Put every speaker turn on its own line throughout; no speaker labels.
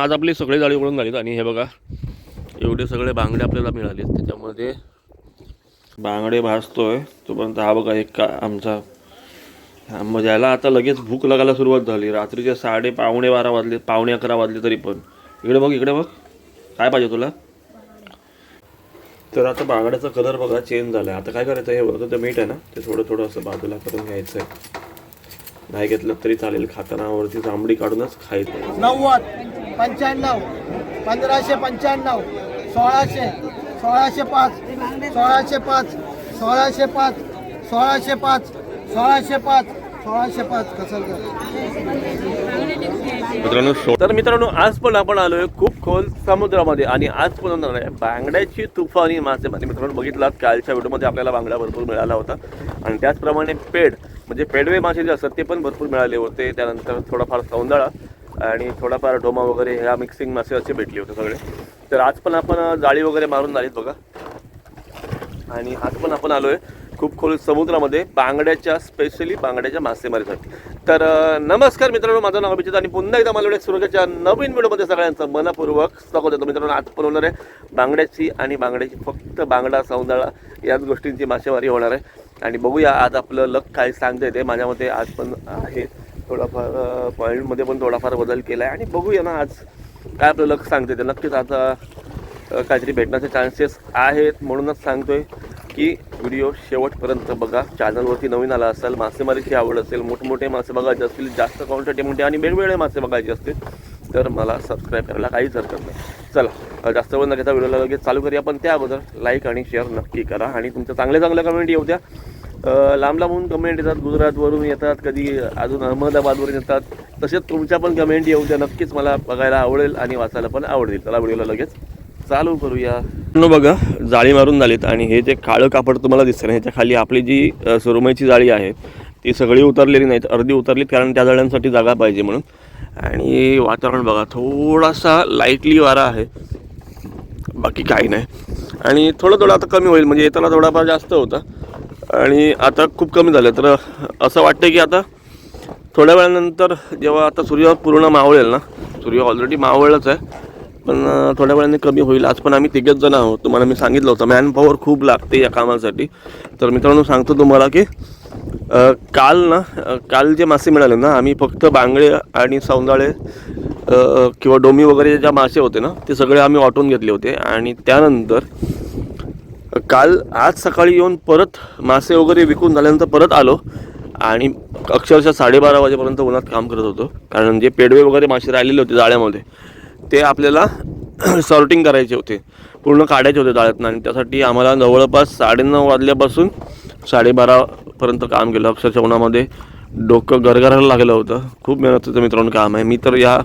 आज आपली सगळी जाळी ओळून झालीत आणि हे बघा एवढे सगळे बांगडे आपल्याला मिळाले. त्याच्यामध्ये बांगडे भाजतोय तोपर्यंत हा बघा एक का आमचा म्हणजे याला आता लगेच भूक लागायला सुरुवात झाली. रात्रीचे 12:30 वाजले, 11:45 वाजले तरी पण. इकडे बघ काय पाहिजे तुला. तर आता बांगड्याचा कलर बघा चेंज झाला आहे. आता काय करायचं, हे वरतं ते मीठ आहे ना ते थोडं थोडं असं बाजूला करून घ्यायचं आहे. नाही घेतलं तरी चालेल, खाताना वरती चांबडी काढूनच खायचं.
90, 95, 1595, 1600, 1605, 1605, 1605, 1605, 1605, 1605 कसं
मित्रांनो आज पण आपण आलोय खूप खोल समुद्रामध्ये आणि आज पण होणार आहे बांगड्याची तुफानी मासेमारी. मित्रांनो बघितलात कालच्या व्हिडिओमध्ये आपल्याला बांगडा भरपूर मिळाला होता आणि त्याचप्रमाणे पेड म्हणजे पेडवे मासे जे असतात ते पण भरपूर मिळाले होते. त्यानंतर थोडाफार सौंदळा आणि थोडाफार ढोमा वगैरे ह्या मिक्सिंग मासे असे भेटले होते सगळे. तर आज पण आपण जाळी वगैरे मारून झालीत बघा आणि आज पण आपण आलोय खूप खोल समुद्रामध्ये बांगड्याच्या स्पेशली बांगड्याच्या मासेमारीसाठी. तर नमस्कार मित्रांनो, माझं नाव अभिजित आणि पुन्हा एकदा मला सुरक्षेच्या नवीन व्हिडिओमध्ये सगळ्यांचं मनपूर्वक स्वागत होतं. मित्रांनो आज पण होणार आहे बांगड्याची आणि बांगड्याची फक्त बांगडा सौंदळा याच गोष्टींची मासेमारी होणार आहे आणि बघूया आज आपलं लक काय सांगता येते. माझ्या मते आज पण आहे थोडाफार पॉईंटमध्ये पण थोडाफार बदल केला आहे आणि बघूया ना आज काय आपलं लक सांगता येते. नक्कीच आता काहीतरी भेटण्याचे चान्सेस आहेत म्हणूनच सांगतोय की व्हिडिओ शेवटपर्यंत बघा. चॅनलवरती नवीन आला असाल, मासेमारीची आवड असेल, मोठमोठे मासे बघायचे असतील, जास्त क्वांटिटीमध्ये आणि वेगवेगळे मासे बघायचे असतील तर मला सबस्क्राईब करायला काहीच हरकत नाही. चला जास्त वेळ न घेता व्हिडिओला लगेच चालू करूया. पण त्या अगोदर लाईक आणि शेअर नक्की करा आणि तुमच्या चांगल्या कमेंट येऊ द्या. लांब लांबून कमेंट येतात, गुजरातवरून येतात, कधी अजून अहमदाबादवरून येतात, तसेच तुमच्या पण कमेंट येऊ द्या. नक्कीच मला बघायला आवडेल आणि वाचायला पण आवडेल. चला व्हिडिओला लगेच चालू करूया. बघा जाळी मारून झालीत आणि हे जे काळं कापड तुम्हाला दिसतं ना ह्याच्या खाली आपली जी सुरमईची जाळी आहे ती सगळी उतरलेली नाहीत, अर्धी उतरलीत कारण त्या जाळ्यांसाठी जागा पाहिजे म्हणून. आणि वातावरण बघा थोडासा लाईटली वारा आहे, बाकी काही नाही. आणि थोडं आता कमी होईल, म्हणजे येताना थोडाफार जास्त होता आणि आता खूप कमी झालं. तर असं वाटतं की आता थोड्या वेळानंतर जेव्हा आता सूर्य पूर्ण मावळेल ना, सूर्य ऑलरेडी मावळलंच आहे पण थोड्या वेळाने कमी होईल. आज पण आम्ही 3 जण आहोत. तुम्हाला मी सांगितलं होतं मॅन पॉवर खूप लागते या कामासाठी. तर मित्रांनो सांगतो तुम्हाला की काल जे मासे मिळाले ना, आम्ही फक्त बांगडे आणि सौंदाळे किंवा डोमी वगैरे ज्या मासे होते ना ते सगळे आम्ही वाटून घेतले होते आणि त्यानंतर आज सकाळी येऊन परत मासे वगैरे विकून झाल्यानंतर परत आलो आणि अक्षरशः 12:30 वाजेपर्यंत उन्हात काम करत होतो. कारण जे पेडवे वगैरे मासे राहिलेले होते जाळ्यामध्ये ते आपल्याला सॉर्टिंग करायचे होते, पूर्ण काढायचे होते जाळ्यातनं आणि त्यासाठी आम्हाला जवळपास 9:30 वाजल्यापासून 12:30पर्यंत काम केलं. अक्षरशः उन्हामध्ये डोकं गरगरायला लागलं होतं. खूप मेहनतीचं मित्रांनो काम आहे. मी तर या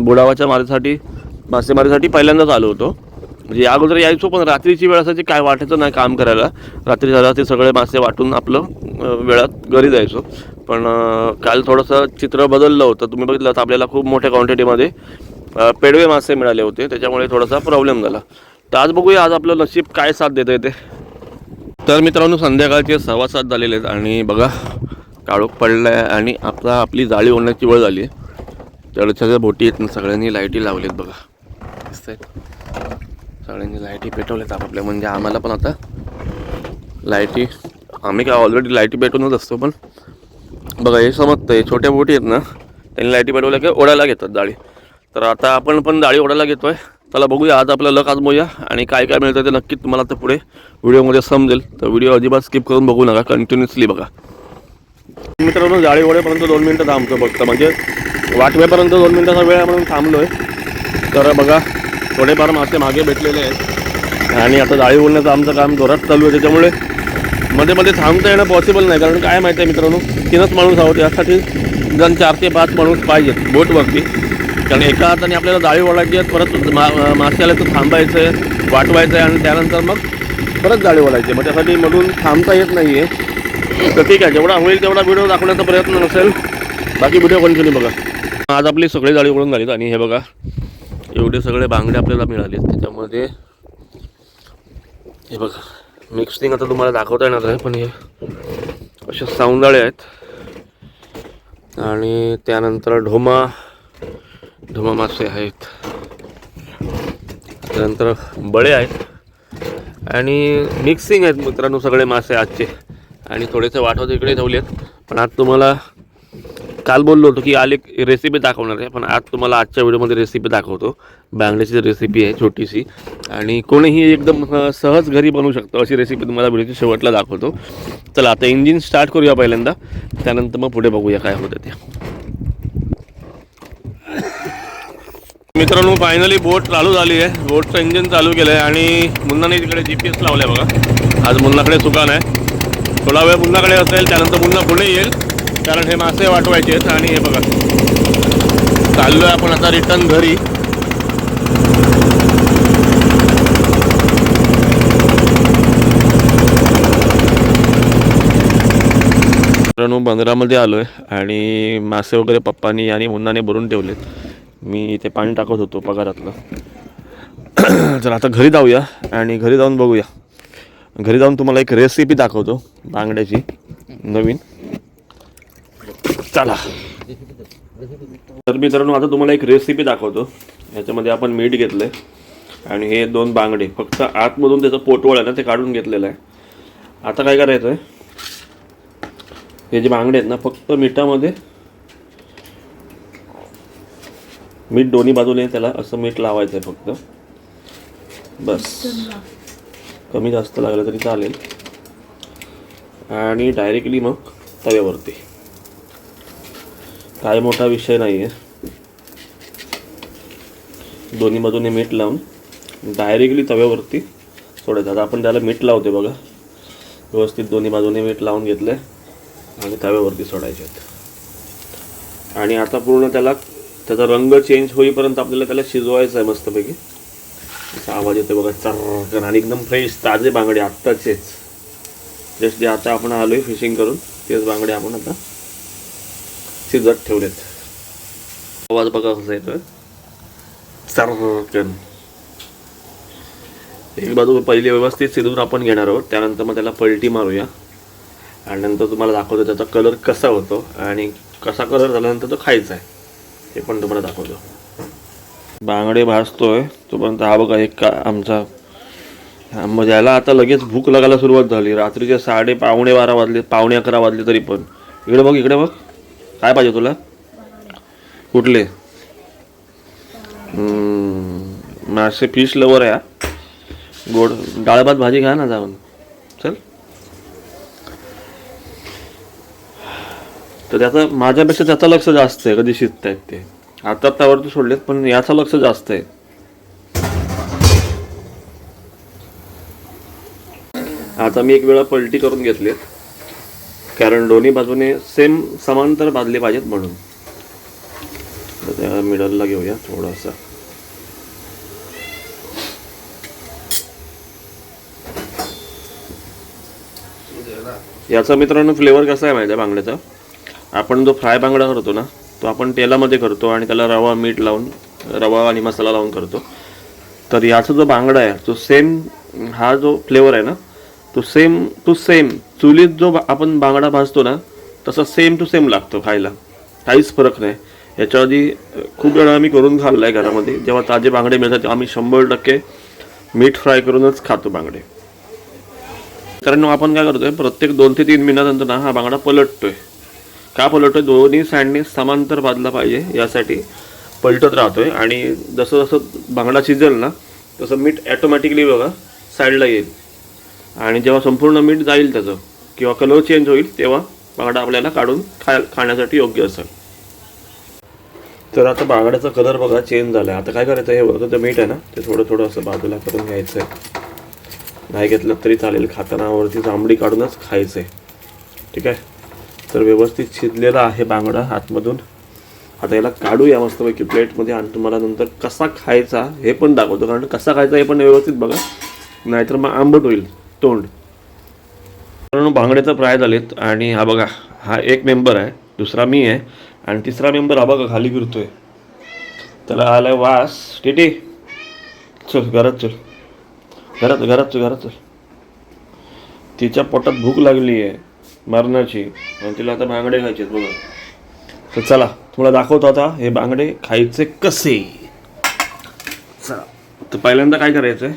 बुडावाच्या मासेमारीसाठी पहिल्यांदाच आलो होतो. म्हणजे या अगोदर यायचो पण रात्रीची वेळ असायची, काय वाटायचं नाही काम करायला. रात्री सगळे मासे वाटून आपलं वेळात घरी जायचो. पण काल थोडंसं चित्र बदललं होतं. तुम्ही बघितलं तर आपल्याला खूप मोठ्या क्वांटिटीमध्ये पेडवे मासे मिळाले होते, त्याच्यामुळे थोडासा प्रॉब्लेम झाला. तर आज बघूया आज आपलं नशीब काय साथ देतं येते. तर मित्रांनो संध्याकाळचे 7:15 झालेले आहेत आणि बघा काळोख पडला आहे आणि आपली जाळी ओढण्याची वेळ झाली आहे. तळच्या ज्या बोटी आहेत ना सगळ्यांनी लाईटी लावलेत बघा, दिसत आहेत सगळ्यांनी लाईटी पेटवल्यात आपापल्या. म्हणजे आम्हाला पण आता लाईटी, आम्ही काय ऑलरेडी लाईटी पेटवूनच असतो, पण बघा हे समजतं आहे छोट्या बोटी आहेत ना त्यांनी लाईटी पेटवल्या की ओढायला घेतात जाळी. तर आता आपण पण जाळी ओढायला घेतोय. चला बघूया आज आपलं लक आजमूया आणि काय काय मिळतं ते नक्कीच तुम्हाला आता पुढे व्हिडिओमध्ये समजेल. तर व्हिडिओ अजिबात स्किप करून बघू नका, कंटिन्युअसली बघा. मित्रांनो जाळी ओढेपर्यंत 2 मिनटं थांबतो फक्त, म्हणजे वाटवेपर्यंत 2 मिनटाचा वेळ म्हणून थांबलो आहे. तर बघा थोडेफार मासे मागे भेटलेले आहेत आणि आता जाळी ओढण्याचं आमचं काम जोरात चालू आहे. त्याच्यामुळे मध्ये थांबता येणं पॉसिबल नाही, कारण काय माहिती आहे मित्रांनो 3च माणूस आहोत, यासाठी जण 4 ते 5 माणूस पाहिजेत बोटवरती. कारण एका हाताने आपल्याला जाळी ओढायची आहे, परत मासे तर थांबायचं आहे, वाटवायचं आहे आणि त्यानंतर मग परत जाळी ओढायची. मग त्यासाठी मधून थांबता येत नाही आहे. तर ठीक आहे, जेवढा होईल तेवढा व्हिडिओ दाखवण्याचा प्रयत्न नसेल, बाकी व्हिडिओ कंटिन्यू बघा. आज आपली सगळी जाळी ओढून झालीत आणि हे बघा एवढे सगळे बांगडे आपल्याला मिळाले. त्याच्यामध्ये हे बघा मिक्सिंग आता तुम्हाला दाखवता येणार आहे, पण हे असे सौंदाळे आहेत आणि त्यानंतर ढोमा, ढुमा मासे आहेत, त्यानंतर बळे आहेत आणि मिक्सिंग आहेत मित्रांनो सगळे मासे आजचे. आणि थोडेसे वाटवत इकडे ठेवले आहेत. पण आज तुम्हाला काल बोललो होतो की आल एक रेसिपी दाखवणार आहे, पण आज तुम्हाला आजच्या व्हिडिओमध्ये रेसिपी दाखवतो. बांगड्याची रेसिपी आहे छोटीशी आणि कोणीही एकदम सहज घरी बनवू शकतो अशी रेसिपी तुम्हाला व्हिडिओच्या शेवटला दाखवतो. चला आता इंजिन स्टार्ट करूया पहिल्यांदा, त्यानंतर मग पुढे बघूया काय होतं ते. मित्रांनो फायनली बोट चालू झाली आहे. बोटचं इंजिन चालू केलं आहे आणि मुन्नाने तिकडे GPS लावलं आहे बघा. आज मुन्नाकडे सुकान आहे. थोडा वेळ मुन्नाकडे असेल, त्यानंतर मुन्ना पुढे येईल कारण हे मासे वाटवायचे आहेत. आणि हे बघा चाललो आहे आपण आता रिटर्न घरी. मित्रांनो बंदरामध्ये आलो आहे आणि मासे वगैरे पप्पानी आणि मुन्नाने भरून ठेवलेत. मी इथे पाणी टाकत होतो पगारातलं. चला आता घरी जाऊया आणि घरी जाऊन बघूया. घरी जाऊन तुम्हाला एक रेसिपी दाखवतो बांगड्याची नवीन. चला तर मित्रांनो आता तुम्हाला एक रेसिपी दाखवतो. ह्याच्यामध्ये आपण मीठ घेतलं आहे आणि हे 2 बांगडे फक्त आतमधून त्याचं पोटवळ आहे ना ते काढून घेतलेलं आहे. आता काय करायचं आहे, हे जे बांगडे आहेत ना फक्त मिठामध्ये मीठ दोन्ही बाजूने त्याला असं मीठ लावायचं आहे फक्त. बस कमी जास्त लागलं तरी चालेल. आणि डायरेक्टली मग तव्यावरती, काय मोठा विषय नाही आहे. दोन्ही बाजूने मीठ लावून डायरेक्टली तव्यावरती सोडायचं. आता आपण त्याला मीठ लावते बघा, व्यवस्थित दोन्ही बाजूने मीठ लावून घेतलं आणि तव्यावरती सोडायचे आहेत. आणि आता पूर्ण त्याचा रंग चेंज होईपर्यंत आपल्याला त्याला शिजवायचं आहे मस्तपैकी. असा आवाज येतो बघा चर्रकन. आणि एकदम फ्रेश ताजे बांगडे आत्ताचेच जस्ट जे आता आपण आलोय फिशिंग करून तेच बांगडे आपण आता शिजत ठेवलेत. आवाज बघा कसा येतोय चर्रकन. एक बाजू पहिली व्यवस्थित शिजवून आपण घेणार आहोत, त्यानंतर मग त्याला पलटी मारूया आणि नंतर तुम्हाला दाखवतो त्याचा कलर कसा होतो आणि कसा कलर झाल्यानंतर तो खायचा आहे ते पण तुम्हाला दाखवतो. बांगडे भाजतोय तोपर्यंत हा बघा एक आमचा म्हणजे याला आता लगेच भूक लागायला सुरुवात झाली. रात्रीचे 12:30 वाजले, 11:45 वाजले तरी पण. इकडे बघ इकडे बघ, काय पाहिजे तुला? कुठले? मासे फिश लवर आहे. गोड डाळ भात भाजी घ्या ना जाऊन. चल. तर त्याचा माझ्यापेक्षा त्याचं लक्ष जास्त आहे कधी शिजत आहेत ते. आता त्यावरती सोडलेत पण याचं लक्ष जास्त आहे. आता मी एक वेळा पलटी करून घेतलेत कारण दोन्ही बाजूने सेम समांतर भाजले पाहिजेत म्हणून. त्या मिडलला घेऊया थोडासा. याचा मित्रांनो फ्लेवर कसा आहे माहिती आहे बांगड्याचा? आपण जो फ्राय बांगडा करतो ना तो आपण तेलामध्ये करतो आणि त्याला रवा मीठ लावून रवा आणि मसाला लावून करतो. तर याचा जो बांगडा आहे तो सेम, हा जो फ्लेवर आहे ना तो सेम टू सेम चुलीत जो आपण बांगडा भाजतो ना तसा सेम टू सेम लागतो खायला. काहीच फरक नाही. याच्या आधी खूप वेळा आम्ही करून खाल्ला आहे घरामध्ये. जेव्हा ताजे बांगडे मिळतात तेव्हा आम्ही 100% मीठ फ्राय करूनच खातो बांगडे. कारण आपण काय करतोय प्रत्येक 2 ते 3 मिनिटानंतर ना हा बांगडा पलटतोय. का पलटतोय? दोन्ही साईडने समांतर भाजला पाहिजे यासाठी पलटत राहतोय. आणि जसं जसं बांगडा शिजेल ना तसं मीठ ॲटोमॅटिकली बघा साईडला येईल आणि जेव्हा संपूर्ण मीठ जाईल त्याचं किंवा कलर चेंज होईल तेव्हा बांगडा आपल्याला काढून खाण्यासाठी योग्य असेल. तर आता बांगड्याचा कलर बघा चेंज झाला आहे. आता काय करायचं, हे वरचं जे मीठ आहे ना ते थोडं थोडं असं बाजूला करून घ्यायचं आहे. नाही घेतलं तरी चालेल, खाताना वरती जांभळी काढूनच खायचं आहे. ठीक आहे. तर व्यवस्थित शिजलेला आहे बांगडा आतमधून. आता याला काढूया मस्तपैकी प्लेटमध्ये आणि तुम्हाला नंतर कसा खायचा हे पण दाखवतो. कारण कसा खायचा हे पण व्यवस्थित बघा, नाहीतर मग आंबट होईल तोंड. कारण बांगड्याचं फ्राय झालेत आणि हा बघा हा एक मेंबर आहे, दुसरा मी आहे आणि तिसरा मेंबर हा बघा खाली फिरतोय. त्याला आलाय वास. टिटी चल घरात चल, घरात घरात चल घरात चल. तिच्या पोटात भूक लागली आहे मरणाची आणि तिला आता बांगडे खायचे आहेत बघा. तर चला तुम्हाला दाखवतो आता हे बांगडे खायचे कसे. चला, तर पहिल्यांदा काय करायचं आहे,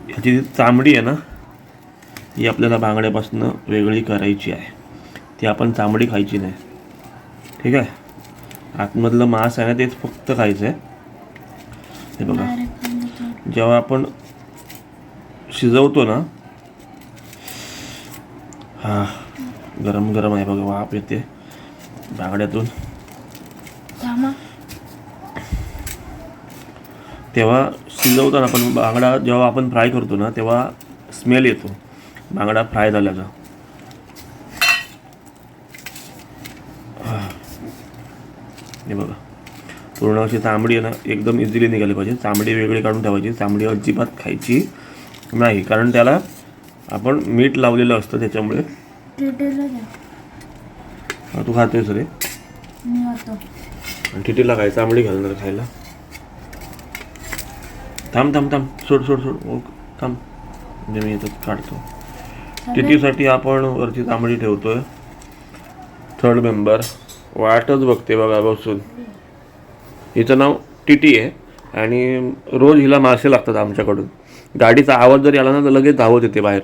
ह्याची जी चामडी आहे ना ही आपल्याला बांगड्यापासून वेगळी करायची आहे. ती आपण चामडी खायची नाही, ठीक आहे. आतमधलं मांस आहे ना तेच फक्त खायचं आहे. हे बघा, जेव्हा आपण शिजवतो ना, हा गरम गरम आहे बघा, वाफ येते बांगड्यातून. तेव्हा शिजवताना पण बांगडा जेव्हा आपण फ्राय करतो ना तेव्हा स्मेल येतो बांगडा फ्राय झाल्याचा. हे बघा, पूर्ण अशी चामडी आहे ना एकदम इझिली निघाली पाहिजे. चामडी वेगळी काढून ठेवायची, चामडी अजिबात खायची नाही, कारण त्याला आपण मीठ लावलेलं असतं त्याच्यामुळे. तू खातोयस रे, आणि टिटीला काय चामडी घालणार खायला. थांब थांब थांब, सोड सोड सोड, थांब, म्हणजे मी इथं काढतो. टिटीसाठी आपण वरची चामडी ठेवतोय. थर्ड मेंबर वाटच बघते बघा बसून. हिचं नाव टिटी आहे आणि रोज हिला मासे लागतात आमच्याकडून. गाडीचा आवाज जरी आला ना तर लगेच धावत येते बाहेर.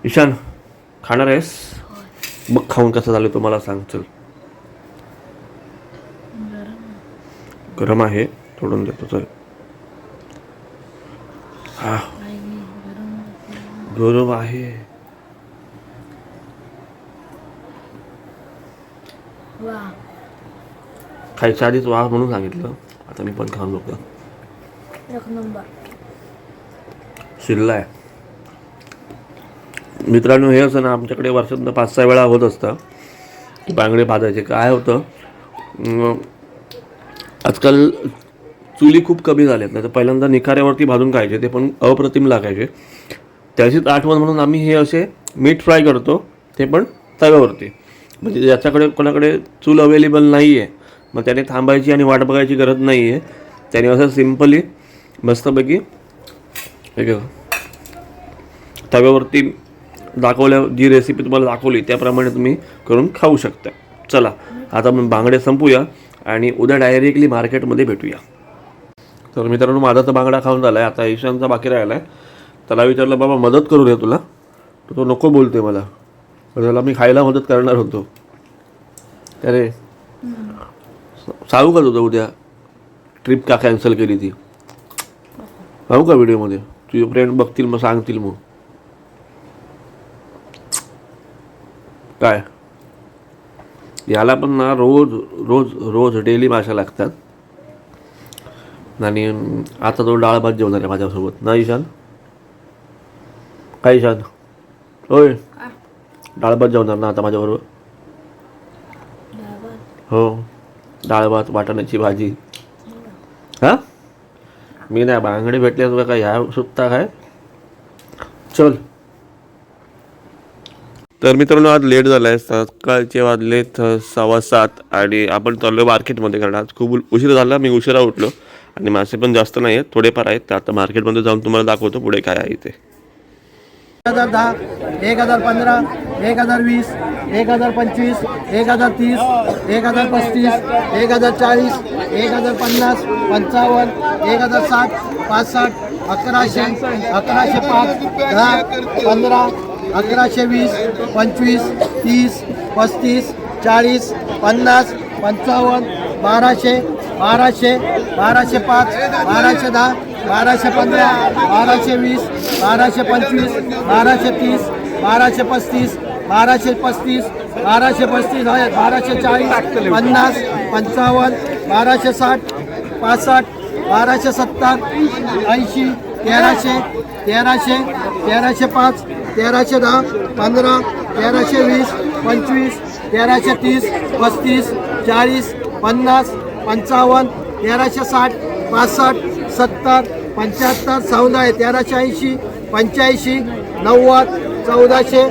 ईशान, खाणार आहेस? बघ खाऊन कसं झालं तुम्हाला सांग. चल, गरम आहे, तोडून देतो. चल, हा गरम आहे. खायच्या आधीच वाह म्हणून सांगितलं, आता मी पण खाऊन बघतो. शिल्ला आहे मित्रांनो. हे असं ना आमच्याकडे वर्षातनं 5-6 वेळा होत असतं की बांगडे भाजायचे. काय होतं, आजकाल चुली खूप कमी झाल्यात, नाही तर पहिल्यांदा निखाऱ्यावरती भाजून खायचे, ते पण अप्रतिम लागायचे. त्याचीच आठवण म्हणून आम्ही हे असे मीठ फ्राय करतो, ते पण तव्यावरती. म्हणजे ज्याच्याकडे कोणाकडे चूल अवेलेबल नाही आहे मग त्याने थांबायची आणि वाट बघायची गरज नाही आहे. त्याने असं सिम्पली मस्तपैकी एक तव्यावरती दाखवल्या जी रेसिपी तुम्हाला दाखवली त्याप्रमाणे तुम्ही करून खाऊ शकता. चला, आता आपण बांगडे संपूया आणि उद्या डायरेक्टली मार्केटमध्ये भेटूया. तर मित्रांनो, माझा तर बांगडा खाऊन झाला आहे. आता ईशानचा बाकी राहिला आहे. त्याला विचारलं, बाबा मदत करू दे तुला, तर तो नको बोलतोय मला. त्याला मी खायला मदत करणार होतो. अरे सांगू का तुझं उद्या ट्रिप का कॅन्सल केली ती? सांगू का व्हिडिओमध्ये? तुझे फ्रेंड बघतील मग सांगतील. मग काय, याला पण ना रोज रोज रोज डेली माशा लागतात. आणि आता तो डाळ भात जेवणार आहे माझ्यासोबत ना ईशान? काय ईशान? होय, डाळ भात जेवणार ना आता माझ्याबरोबर? हो, डाळ भात, वाटाण्याची भाजी. हां, मी नाही, बांगडे भेटले तुला काय ह्या सुट्टा काय? चल. तर मित्रांनो, आज लेट झाला आहे. सकाळचे वाजलेत 6:15 आणि आपण चाललो मार्केटमध्ये. कारण आज खूप उशीर झाला, मी उशिरा उठलो आणि मासे पण जास्त नाही आहेत, थोडेफार आहेत. तर आता मार्केटमध्ये जाऊन तुम्हाला दाखवतो पुढे काय आहे ते.
1010, 1015, 1020, 1025, 1030, 1035, 1040, 1050, 55, 1060, 65, 1100, 1105, 10, 15, 1120, 25, 30, 35, 40, 50, 55, 1200, 1200, 1205, 1210, 1215, 1220, 1225, 1230, 1235, 1235, 1235 आहे, 1240, 50, 55, 1260, 65, 1270, 80, 1300, 1300, 1305, 1310, 15, 1320, 25, 1330, 35, 40, 50, 55, 1360, 65, 70, 75, 14 आहे, 1380, 85, 90, 1400,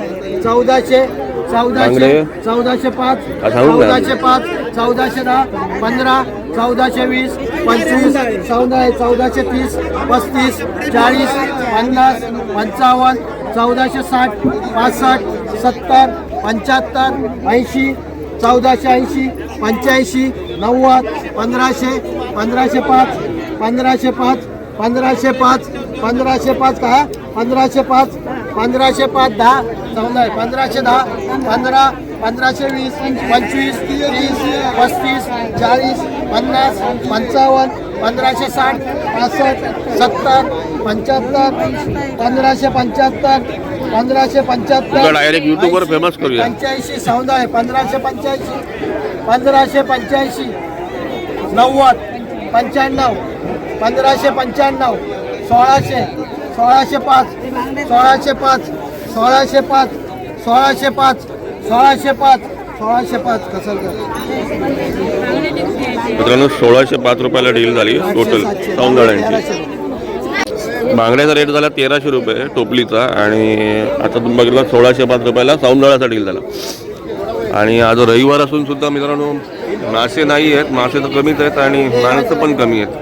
1400, 1400, 1405, 1405, 1410, 15, 1420, 25, 14 आहे, 1430, 35, 40, 50, 55, 1460, 65, 70, 75 80 1480 85 90 1500 1505 1505 1505 1505 का 1505 1505 10 14 1510 15 1520 25 30 35 40 50 55 1560 65 70 75 1575 1575
डायरेक्ट युट्यूबवर फेमस करूया.
85 14 1585 1585 90 95 1595 1600 1605 1605 1605 1605 1605 1605 कसं
मित्रांनो 1605 रुपयाला डील झाली टोटल सौंदळ्यांची. बांगड्याचा रेट झाला 1300 रुपये टोपलीचा आणि आता तुम्ही बघितलं 1605 रुपयाला सौंदळ्याचा डील झाला. आणि आज रविवार असून सुद्धा मित्रांनो मासे नाही आहेत, मासे तर कमीच आहेत आणि माणसं पण कमी आहेत.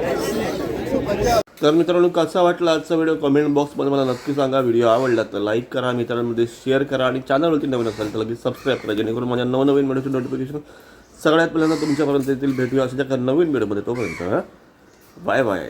तर मित्रांनो कसा वाटला आजचा व्हिडिओ कमेंट बॉक्समध्ये मला नक्की सांगा. व्हिडिओ आवडला तर लाईक करा, मित्रांमध्ये शेअर करा आणि चॅनलवरती नवीन असाल तर लगेच सबस्क्राईब करा जेणेकरून माझ्या नवनवीन व्हिडिओचे नोटिफिकेशन सगळ्यात पहिल्यांदा तुमच्यापर्यंत येतील. भेटूया अशाच्या नवीन व्हिडिओमध्ये. तोपर्यंत बाय बाय.